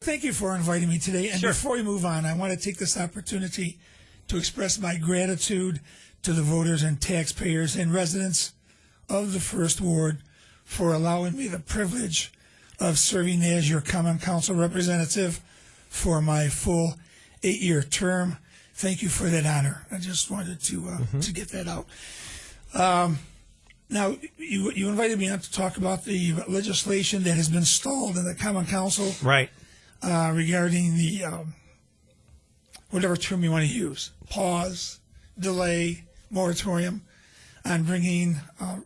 Thank you for inviting me today. And Sure. before we move on, I want to take this opportunity to express my gratitude to the voters and taxpayers and residents of the First Ward for allowing me the privilege of serving as your Common Council representative for my full 8-year term. Thank you for that honor. I just wanted to get that out. Now, you invited me on to talk about the legislation that has been stalled in the Common Council. Right. Regarding the, whatever term you want to use, pause, delay, moratorium on bringing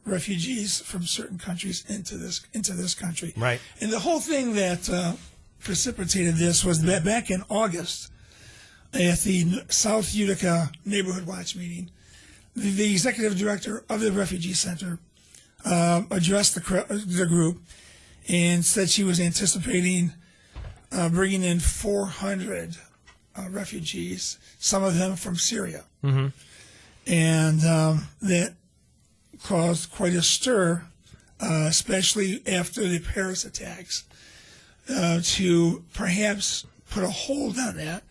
refugees from certain countries into this country. Right. And the whole thing that precipitated this was that back in August at the South Utica Neighborhood Watch meeting, the executive director of the Refugee Center addressed the group and said she was anticipating bringing in 400 refugees, some of them from Syria. Mm-hmm. And that caused quite a stir, especially after the Paris attacks, to perhaps put a hold on that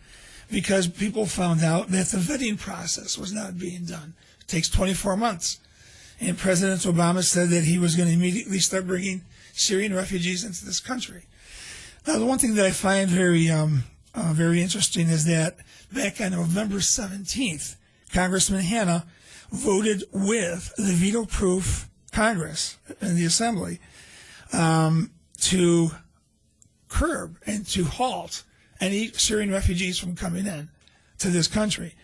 because people found out that the vetting process was not being done. It takes 24 months. And President Obama said that he was going to immediately start bringing Syrian refugees into this country. Now, the one thing that I find very interesting is that back on November 17th, Congressman Hanna voted with the veto-proof Congress and the Assembly to curb and to halt any Syrian refugees from coming in to this country.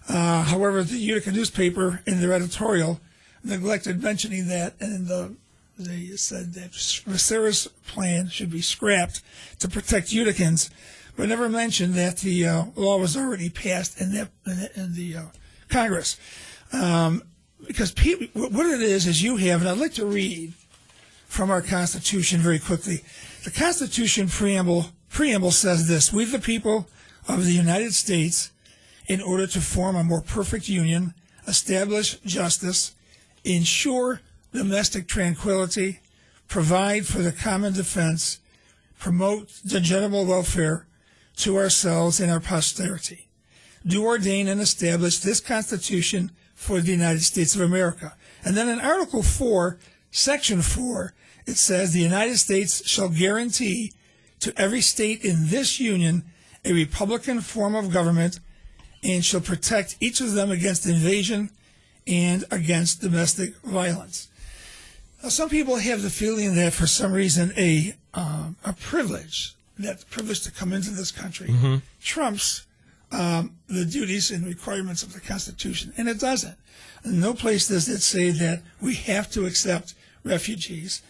However, the Utica newspaper, in their editorial, neglected mentioning that, and they said that Vescera's plan should be scrapped to protect Uticans, but never mentioned that the law was already passed in the Congress. Because what it is you have, and I'd like to read from our Constitution very quickly. The Constitution preamble says this: "We, the people of the United States, in order to form a more perfect union, establish justice, ensure domestic tranquility, provide for the common defense, promote the general welfare to ourselves and our posterity, do ordain and establish this Constitution for the United States of America." And then in Article 4, Section 4, it says, "The United States shall guarantee to every state in this union a republican form of government and shall protect each of them against invasion and against domestic violence." Now, some people have the feeling that for some reason a privilege, that the privilege to come into this country, trumps the duties and requirements of the Constitution, and it doesn't. No place does it say that we have to accept refugees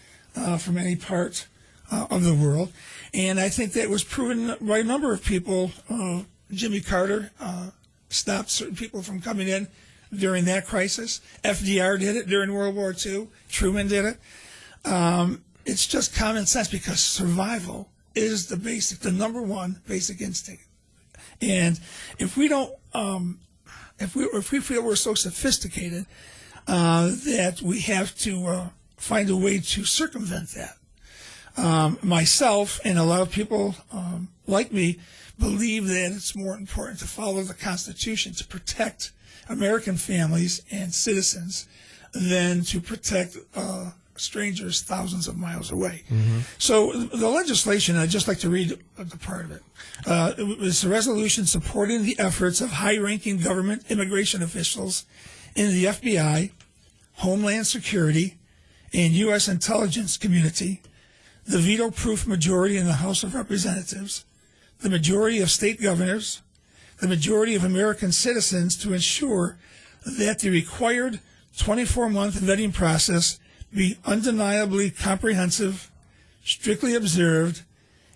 from any part of the world, and I think that was proven by a number of people. Jimmy Carter stopped certain people from coming in during that crisis. FDR did it during World War II. Truman did it. It's just common sense because survival is the number one basic instinct. And if we don't, if we feel we're so sophisticated that we have to find a way to circumvent that, myself and a lot of people like me believe that it's more important to follow the Constitution to protect American families and citizens than to protect strangers thousands of miles away. Mm-hmm. So the legislation, I'd just like to read the part of it. It was a resolution supporting the efforts of high-ranking government immigration officials in the FBI, Homeland Security, and U.S. intelligence community, the veto-proof majority in the House of Representatives, the majority of state governors, the majority of American citizens, to ensure that the required 24-month vetting process be undeniably comprehensive, strictly observed,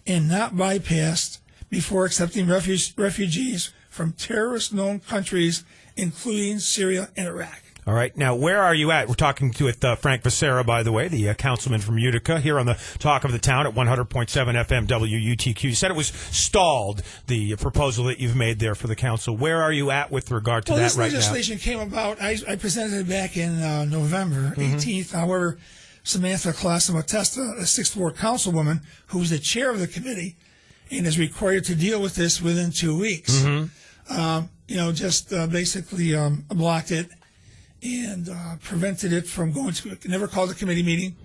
and not bypassed before accepting refugees from terrorist-known countries, including Syria and Iraq. All right. Now, where are you at? We're talking with Frank Vescera, by the way, the councilman from Utica, here on the Talk of the Town at 100.7 FM WUTQ. You said it was stalled, the proposal that you've made there for the council. Where are you at with regard to that right now? Well, this legislation came about, I presented it back in November 18th. However, Samantha Colosimo-Testa, a 6th Ward councilwoman, who's the chair of the committee, and is required to deal with this within 2 weeks. Basically blocked it and prevented it from going to it. Never called a committee meeting.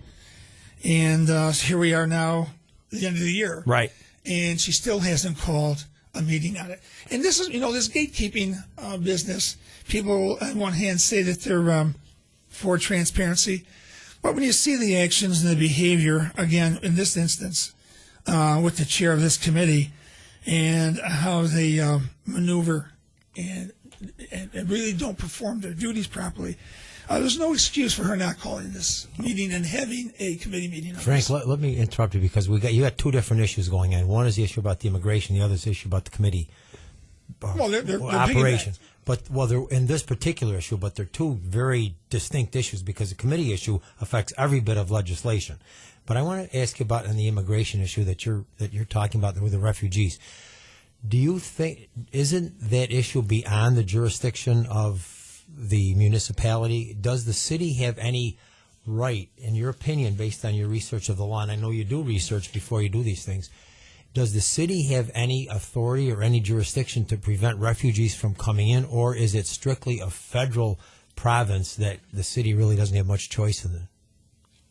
And so here we are now, at the end of the year. Right. And she still hasn't called a meeting on it. And this is, this gatekeeping business. People, on one hand, say that they're for transparency. But when you see the actions and the behavior, again, in this instance, with the chair of this committee, and how they maneuver and really don't perform their duties properly, there's no excuse for her not calling this meeting and having a committee meeting. Frank, let me interrupt you because you got two different issues going on. One is the issue about the immigration. The other is the issue about the committee they're operations. They're in this particular issue, but they're two very distinct issues because the committee issue affects every bit of legislation. But I want to ask you about the immigration issue that you're talking about with the refugees. Do you think isn't that issue beyond the jurisdiction of the municipality? Does the city have any right, in your opinion, based on your research of the law, and I know you do research before you do these things, does the city have any authority or any jurisdiction to prevent refugees from coming in, or is it strictly a federal province that the city really doesn't have much choice in it?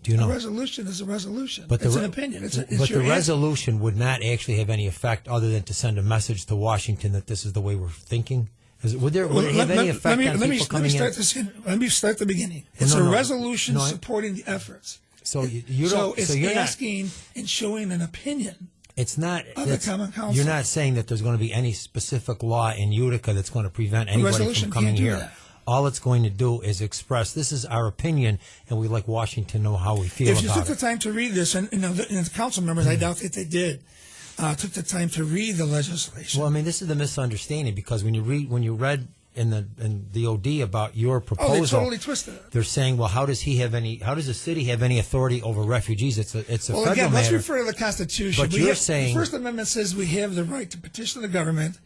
Do you know? A resolution is a resolution. But it's an opinion. But the resolution would not actually have any effect other than to send a message to Washington that this is the way we're thinking? Would it have any effect on people coming in? Let me start the beginning. It's a resolution supporting the efforts. So it's asking and showing an opinion. It's not. Of the Common Council. You're not saying that there's going to be any specific law in Utica that's going to prevent anybody from coming here. That. All it's going to do is express this is our opinion, and we'd like Washington to know how we feel about it. If you took the time to read this, and the council members, I doubt that they did, took the time to read the legislation. Well, I mean, this is the misunderstanding because when you read in the OD about your proposal, they totally twisted it. They're saying, well, how does the city have any authority over refugees? It's a federal again, matter. Let's refer to the Constitution. But you're saying the First Amendment says we have the right to petition the government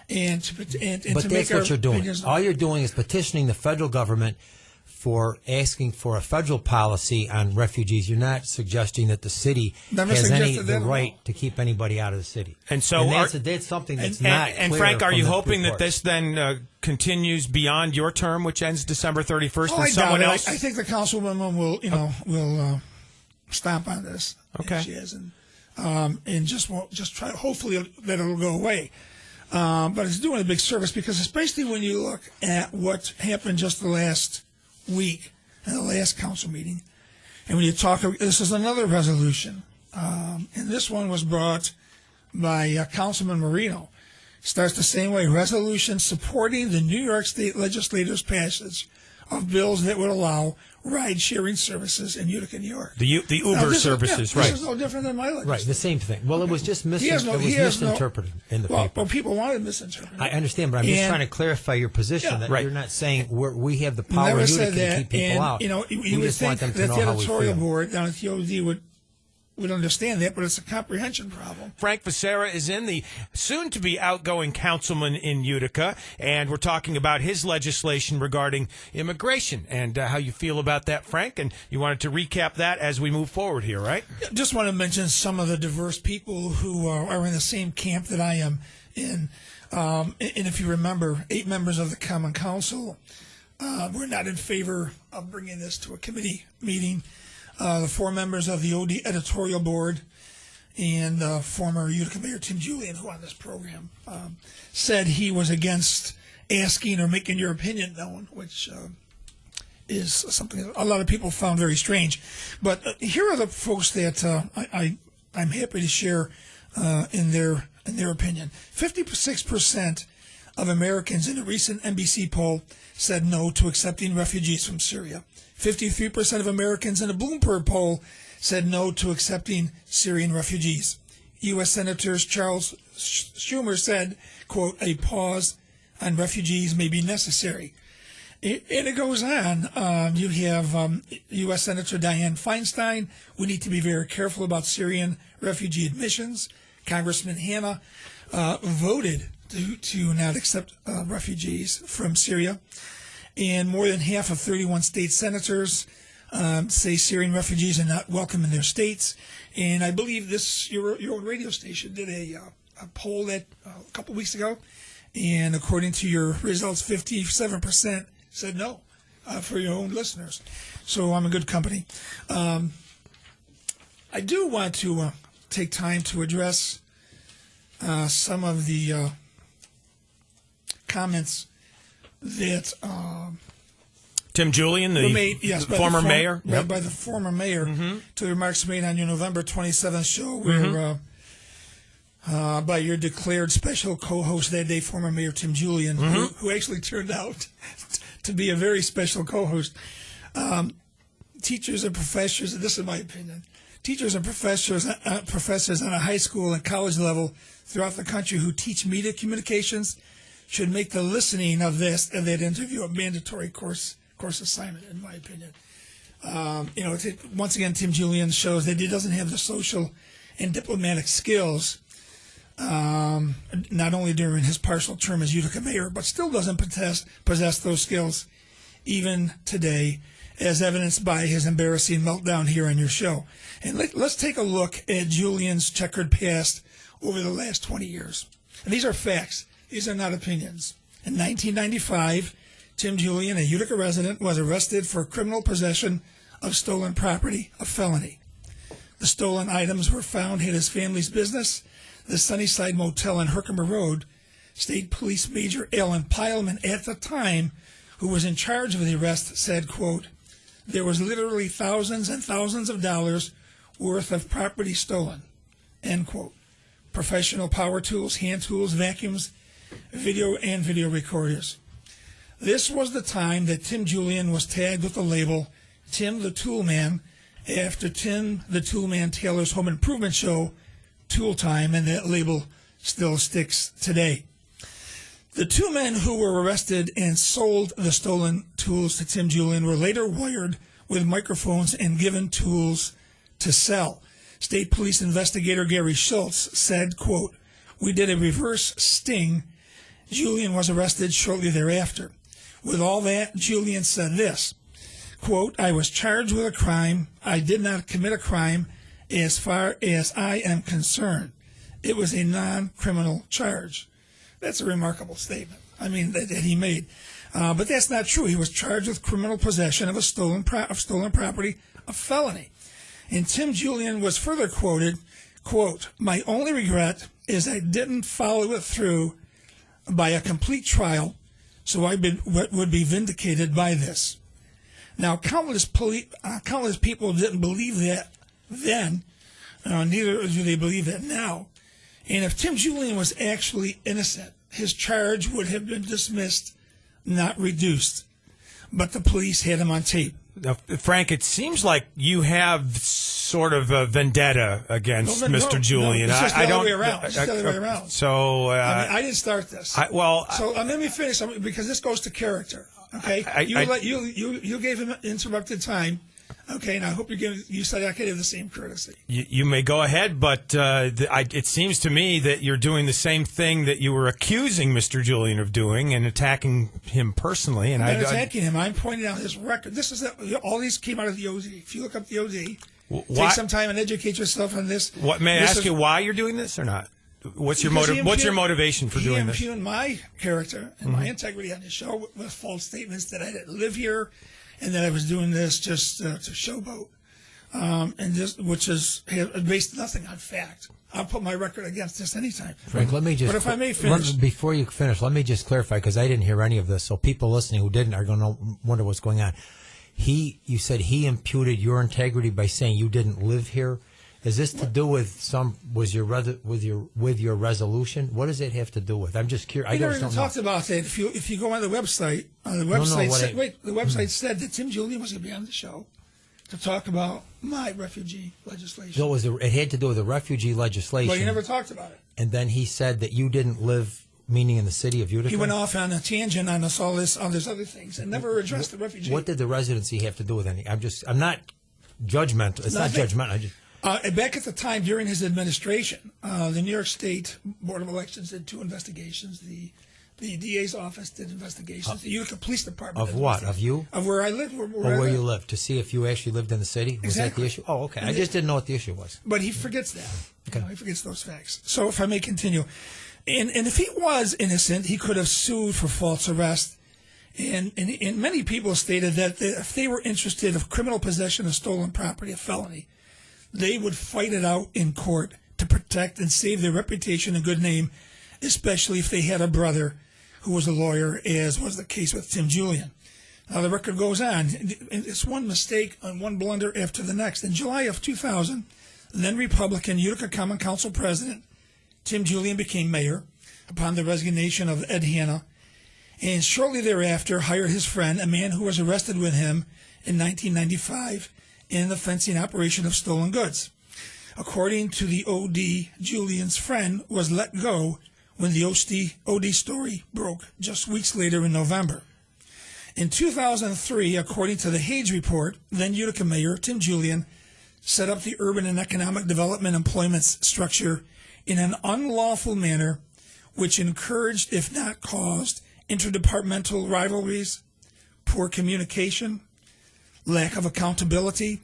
and to but make that's what you're doing. All you're doing is petitioning the federal government for asking for a federal policy on refugees. You're not suggesting that the city has the right to keep anybody out of the city. And so that's something that's not clear. And Frank, are you hoping report. that this then continues beyond your term, which ends December 31st, and I someone doubt it. else? I think the councilwoman will stomp on this. Okay. She hasn't, and just try. Hopefully that it'll go away. But it's doing a big service because especially when you look at what happened just the last week in the last council meeting, and when you talk, this is another resolution, and this one was brought by Councilman Marino. Starts the same way: resolution supporting the New York State legislators' passage of bills that would allow ride-sharing services in Utica, New York. The Uber services, right? This is no different than my legislation. Right, the same thing. Well, it was just misinterpreted in the paper. Well, people wanted misinterpreted. I understand, but I'm just trying to clarify your position that you're not saying we have the power in Utica to keep people out. You would think that the editorial board down at the OD would understand that, but it's a comprehension problem. Frank Vescera is in, the soon-to-be outgoing councilman in Utica, and we're talking about his legislation regarding immigration and how you feel about that, Frank, and you wanted to recap that as we move forward here, right? Just want to mention some of the diverse people who are in the same camp that I am in. And if you remember, 8 members of the Common Council were not in favor of bringing this to a committee meeting. The 4 members of the OD editorial board and former Utica Mayor Tim Julian, who on this program, said he was against asking or making your opinion known, which is something that a lot of people found very strange. But here are the folks that I'm happy to share in their opinion. 56% of Americans in a recent NBC poll said no to accepting refugees from Syria. 53% of Americans in a Bloomberg poll said no to accepting Syrian refugees. U.S. Senators Charles Schumer said, quote, a pause on refugees may be necessary. And it goes on. You have U.S. Senator Dianne Feinstein. We need to be very careful about Syrian refugee admissions. Congressman Hanna voted to not accept refugees from Syria. And more than half of 31 state senators say Syrian refugees are not welcome in their states. And I believe your own radio station did a poll that a couple weeks ago, and according to your results, 57% said no for your own listeners. So I'm in good company. I do want to take time to address some of the comments that Tim Julian, the former mayor? By the former mayor, to the remarks made on your November 27th show, where by your declared special co-host that day, former Mayor Tim Julian, who actually turned out to be a very special co-host. Teachers and professors, and this is my opinion, teachers and professors on a high school and college level throughout the country who teach media communications should make the listening of that interview a mandatory course assignment, in my opinion. Once again, Tim Julian shows that he doesn't have the social and diplomatic skills, not only during his partial term as Utica mayor, but still doesn't possess those skills even today, as evidenced by his embarrassing meltdown here on your show. And let's take a look at Julian's checkered past over the last 20 years. And these are facts. These are not opinions. In 1995, Tim Julian, a Utica resident, was arrested for criminal possession of stolen property, a felony. The stolen items were found in his family's business, the Sunnyside Motel on Herkimer Road. State Police Major Alan Pileman, at the time, who was in charge of the arrest, said, quote, "There was literally thousands and thousands of dollars worth of property stolen," end quote. Professional power tools, hand tools, vacuums, video recorders. This was the time that Tim Julian was tagged with the label Tim the Tool Man, after Tim the Tool Man Taylor's home improvement show, Tool Time, and that label still sticks today. The two men who were arrested and sold the stolen tools to Tim Julian were later wired with microphones and given tools to sell. State Police investigator Gary Schultz said, quote, "We did a reverse sting. Julian was arrested shortly thereafter. With all that, Julian said this, quote, "I was charged with a crime. I did not commit a crime as far as I am concerned. It was a non-criminal charge." That's a remarkable statement, that he made. But that's not true. He was charged with criminal possession of stolen property, a felony. And Tim Julian was further quoted, quote, "My only regret is I didn't follow it through by a complete trial, so I would be vindicated by this." Now, countless people didn't believe that then, neither do they believe it now. And if Tim Julian was actually innocent, his charge would have been dismissed, not reduced. But the police had him on tape. Now, Frank, it seems like you have sort of a vendetta against Mr. Julian. It's just the other way around. It's just the other way around. So I didn't start this. So let me finish, because this goes to character. Okay, you gave him interrupted time. Okay, and I hope you said I could have the same courtesy. You may go ahead, but it seems to me that you're doing the same thing that you were accusing Mr. Julian of doing and attacking him personally. And I'm not attacking him. I'm pointing out his record. All these came out of the OZ. If you look up the OZ, take some time and educate yourself on this. May I ask you why you're doing this or not? What's your motivation for doing this? He impugned my character and my integrity on the show with false statements that I didn't live here, and that I was doing this just to showboat, which is based nothing on fact. I'll put my record against this anytime. Frank, let me just. But if I may finish before you finish, let me just clarify, because I didn't hear any of this, so people listening who didn't are going to wonder what's going on. You said he imputed your integrity by saying you didn't live here. Is this to do with with your resolution? What does it have to do with? I'm just curious. I never even talked about that. If you go on the website, the website said that Tim Julian was going to be on the show to talk about my refugee legislation. So it had to do with the refugee legislation. But he never talked about it. And then he said that you didn't live, meaning in the city of Utica. He went off on a tangent on all these other things and never addressed the refugee. What did the residency have to do with anything? I'm not judgmental. It's not judgmental. Back at the time during his administration, the New York State Board of Elections did two investigations. The The DA's office did investigations. The Utica Police Department. Of what? Of you? Of where I live. Where you live, to see if you actually lived in the city? Was that the issue? Oh, okay. I just didn't know what the issue was. But he forgets that. Okay. He forgets those facts. So if I may continue. And if he was innocent, he could have sued for false arrest. And many people stated that if they were interested in criminal possession of stolen property, a felony, they would fight it out in court to protect and save their reputation and good name, especially if they had a brother who was a lawyer, as was the case with Tim Julian. Now, the record goes on. It's one mistake and one blunder after the next. In July of 2000, then Republican Utica Common Council President Tim Julian became mayor upon the resignation of Ed Hanna, and shortly thereafter hired his friend, a man who was arrested with him in 1995 in the fencing operation of stolen goods. According to the OD, Julian's friend was let go when the OD story broke just weeks later in November. In 2003, according to the Hayes Report, then Utica Mayor Tim Julian set up the Urban and Economic Development Employment structure in an unlawful manner, which encouraged, if not caused, interdepartmental rivalries, poor communication, lack of accountability,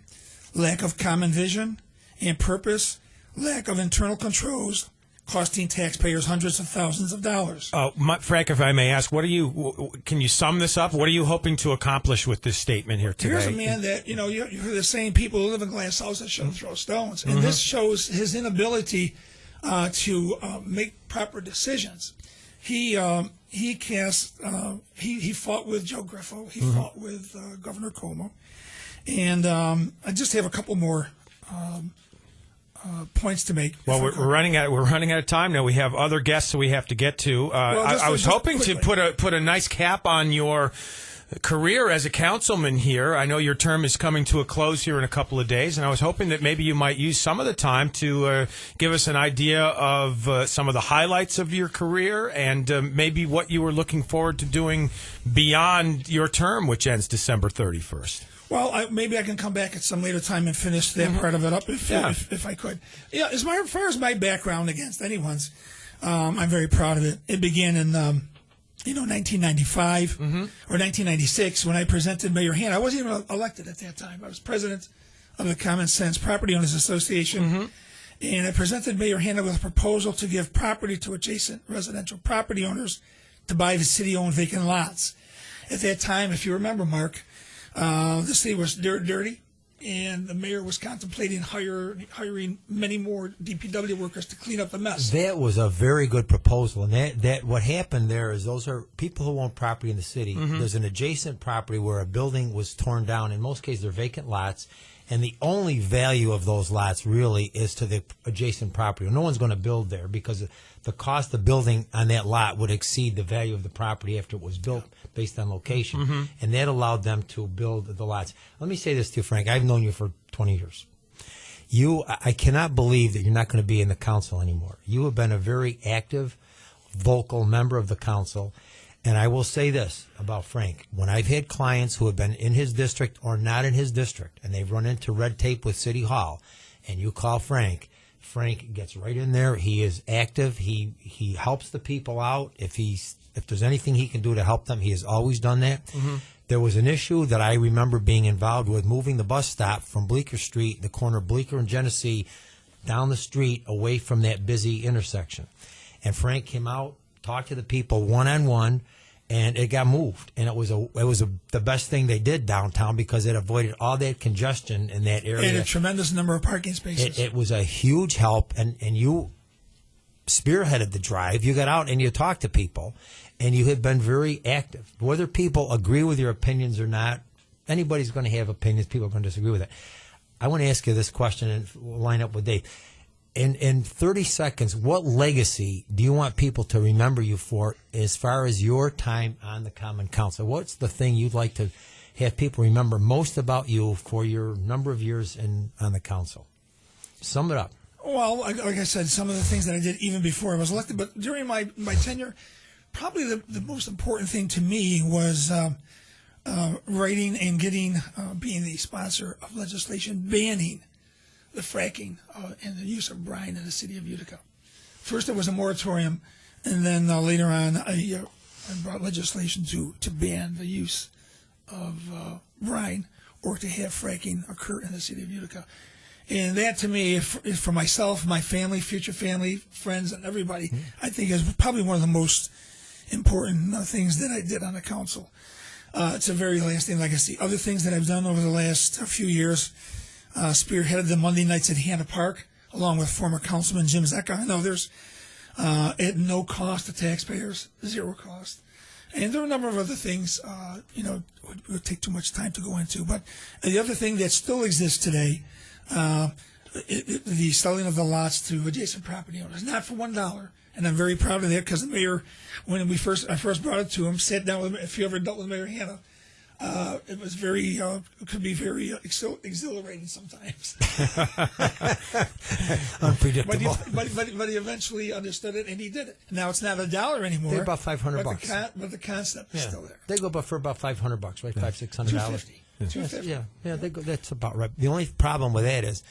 lack of common vision and purpose, lack of internal controls, costing taxpayers hundreds of thousands of dollars. Frank, if I may ask, can you sum this up? What are you hoping to accomplish with this statement here today? Here's a man that, you hear the saying, people who live in glass houses shouldn't throw stones. And this shows his inability to make proper decisions. He fought with Joe Griffo. He fought with Governor Cuomo. And I just have a couple more points to make. Well, we're running out of time now. We have other guests that we have to get to. I was hoping to put a nice cap on your career as a councilman here. I know your term is coming to a close here in a couple of days, and I was hoping that maybe you might use some of the time to give us an idea of some of the highlights of your career and maybe what you were looking forward to doing beyond your term, which ends December 31st. Well, maybe I can come back at some later time and finish that part of it up if I could. Yeah, as far as my background against anyone's, I'm very proud of it. It began in 1995 or 1996 when I presented Mayor Hanna. I wasn't even elected at that time. I was president of the Common Sense Property Owners Association, and I presented Mayor Hanna with a proposal to give property to adjacent residential property owners to buy the city-owned vacant lots. At that time, if you remember, Mark, the city was dirty, and the mayor was contemplating hiring many more DPW workers to clean up the mess. That was a very good proposal, and that what happened there is those are people who own property in the city. There's an adjacent property where a building was torn down. In most cases, they're vacant lots, and the only value of those lots really is to the adjacent property. No one's going to build there because the cost of building on that lot would exceed the value of the property after it was built based on location, and that allowed them to build the lots. Let me say this to you, Frank. I've known you for 20 years. I cannot believe that you're not going to be in the council anymore. You have been a very active, vocal member of the council, and I will say this about Frank. When I've had clients who have been in his district or not in his district, and they've run into red tape with City Hall, and you call Frank gets right in there. He is active. He helps the people out. If there's anything he can do to help them, he has always done that. There was an issue that I remember being involved with, moving the bus stop from Bleecker Street, the corner of Bleecker and Genesee, down the street away from that busy intersection. And Frank came out, talked to the people one-on-one, and it got moved. And it was the best thing they did downtown because it avoided all that congestion in that area. And a tremendous number of parking spaces. It was a huge help, and you spearheaded the drive. You got out and you talked to people, and you have been very active. Whether people agree with your opinions or not, anybody's going to have opinions. People are going to disagree with it. I want to ask you this question and we'll line up with Dave. In 30 seconds, what legacy do you want people to remember you for as far as your time on the Common Council? What's the thing you'd like to have people remember most about you for your number of years on the council? Sum it up. Well, like I said, some of the things that I did even before I was elected, but during my tenure, probably the most important thing to me was writing and being the sponsor of legislation banning the fracking and the use of brine in the city of Utica. First, it was a moratorium, and then later on, and brought legislation to ban the use of brine or to have fracking occur in the city of Utica. And that, to me, if for myself, my family, future family, friends, and everybody, I think is probably one of the most important things that I did on the council. It's a very lasting legacy. Other things that I've done over the last few years, spearheaded the Monday nights at Hannah Park, along with former Councilman Jim Zecca. I know there's at no cost to taxpayers, 0 cost. And there are a number of other things, would take too much time to go into. But the other thing that still exists today, the selling of the lots to adjacent property owners, not for $1. And I'm very proud of that because the mayor, when I first brought it to him, sat down with him. If you ever dealt with Mayor Hannah, it was it could be very exhilarating sometimes. Unpredictable. But he eventually understood it, and he did it. Now it's not $1 anymore. They're about $500. But the concept is still there. They go for about $500, right? $500-600. $250. Yeah. They go. That's about right. The only problem with that is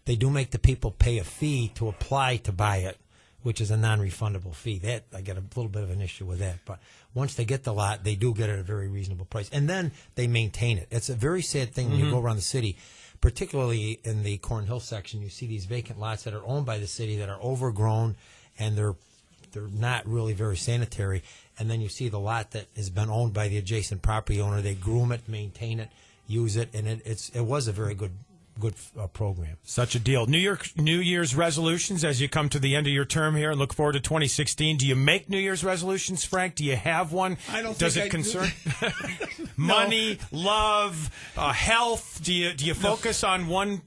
they do make the people pay a fee to apply to buy it, which is a non-refundable fee. That I get a little bit of an issue with that. But once they get the lot, they do get it at a very reasonable price. And then they maintain it. It's a very sad thing when you go around the city, particularly in the Cornhill section. You see these vacant lots that are owned by the city that are overgrown, and they're not really very sanitary. And then you see the lot that has been owned by the adjacent property owner. They groom it, maintain it, use it, and it was a very good program. Such a deal. New Year's resolutions as you come to the end of your term here and look forward to 2016. Do you make New Year's resolutions, Frank? Do you have one? I don't. Does it concern money, love, health? Do you focus on one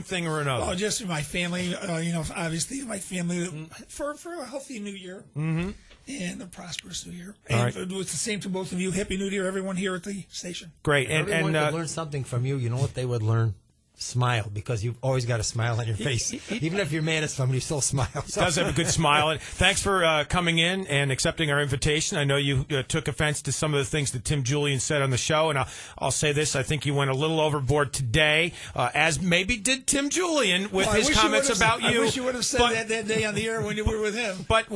thing or another? Oh, just my family. Obviously my family for a healthy New Year. Mm-hmm. And a prosperous New Year. And right. It's the same to both of you. Happy New Year, everyone here at the station. Great. Everyone could learn something from you. You know what they would learn? Smile, because you've always got a smile on your face. Even if you're mad at somebody, you still smile. Does have a good smile. And thanks for coming in and accepting our invitation. I know you took offense to some of the things that Tim Julian said on the show, and I'll say this. I think you went a little overboard today, as maybe did Tim Julian with his comments about you. I wish you would have said that day on the air when you were with him. But,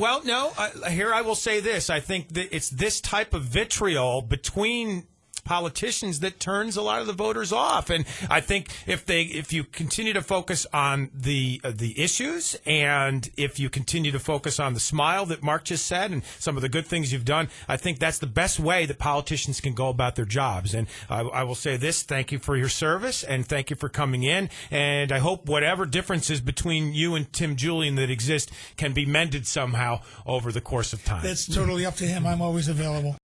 here I will say this. I think that it's this type of vitriol between politicians that turns a lot of the voters off, and I think if you continue to focus on the issues, and if you continue to focus on the smile that Mark just said and some of the good things you've done, I think that's the best way that politicians can go about their jobs. And I will say this: thank you for your service, and thank you for coming in. And I hope whatever differences between you and Tim Julian that exist can be mended somehow over the course of time. That's totally up to him. I'm always available.